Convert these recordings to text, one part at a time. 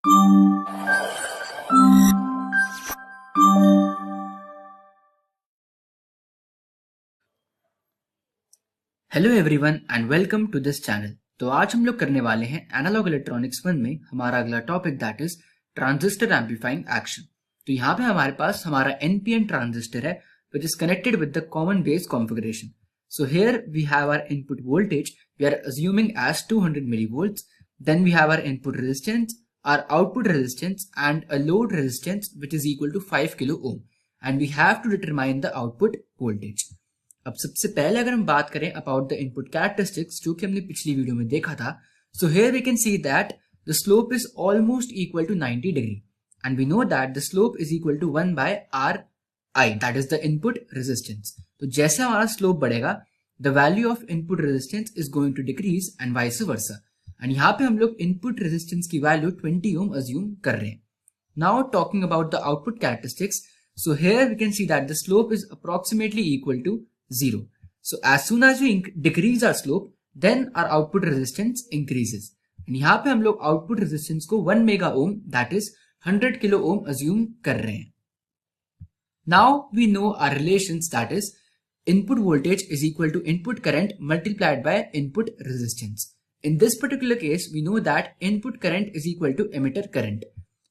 Hello everyone and welcome to this channel. तो आज हम लोग करने वाले हैं एनालॉग इलेक्ट्रॉनिक्स 1 में हमारा अगला topic that is transistor amplifying action. तो यहाँ पे हमारे पास हमारा एनपीएन ट्रांजिस्टर है which is connected with the common base configuration. So here we have our input voltage we are assuming as 200 millivolts. Then we have our input resistance, our output resistance and a load resistance which is equal to 5 kilo ohm. And we have to determine the output voltage. अब सबसे पहले अगर हम बात करें about the input characteristics जो कि हमने पिछली वीडियो में देखा था, so here we can see that the slope is almost equal to 90 degree and we know that the slope is equal to 1 by R I that is the input resistance. तो जैसे हमारा slope बढ़ेगा the value of input resistance is going to decrease and vice versa. And यहाँ पे हम लोग input resistance की value 20 ohm assume कर रहे हैं। Now talking about the output characteristics, so here we can see that the slope is approximately equal to 0. So as soon as we decrease our slope, then our output resistance increases. And यहाँ पे हम लोग output resistance को 1 mega ohm that is 100 kilo ohm assume कर रहे हैं. Now we know our relations that is input voltage is equal to input current multiplied by input resistance. In this particular case, we know that input current is equal to emitter current.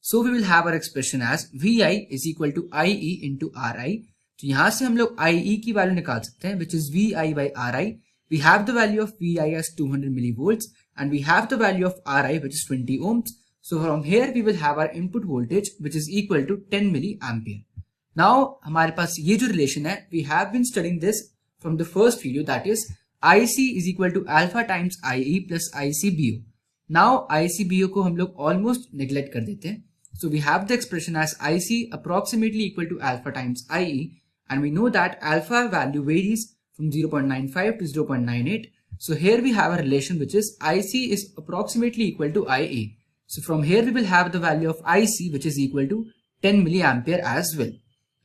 So we will have our expression as VI is equal to IE into RI. तो यहां से हम लोग IE की value निकाल सकते हैं which is VI by RI. We have the value of VI as 200 millivolts and we have the value of RI which is 20 ohms. So from here we will have our input voltage which is equal to 10 milliampere. Now हमारे पास ये जो relation है we have been studying this from the first video that is IC is equal to alpha times IE plus ICBO. Now ICBO को हम लोग almost neglect कर देते हैं. So we have the expression as IC approximately equal to alpha times IE. And we know that alpha value varies from 0.95 to 0.98. So here we have a relation which is IC is approximately equal to IA. So from here we will have the value of IC which is equal to 10 milliampere as well.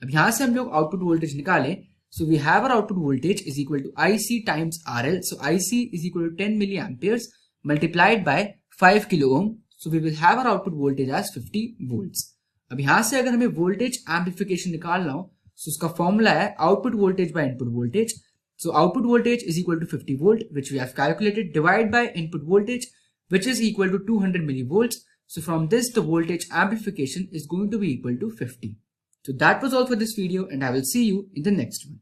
अब यहाँ से हम लोग output voltage निकालें. So we have our output voltage is equal to IC times RL. So IC is equal to 10 milliamperes multiplied by 5 kilo ohm. So we will have our output voltage as 50 volts. अब यहाँ से अगर हमें voltage amplification निकालना हो so उसका formula है output voltage by input voltage. So output voltage is equal to 50 volt which we have calculated divide by input voltage which is equal to 200 millivolts. So from this the voltage amplification is going to be equal to 50. So that was all for this video and I will see you in the next one.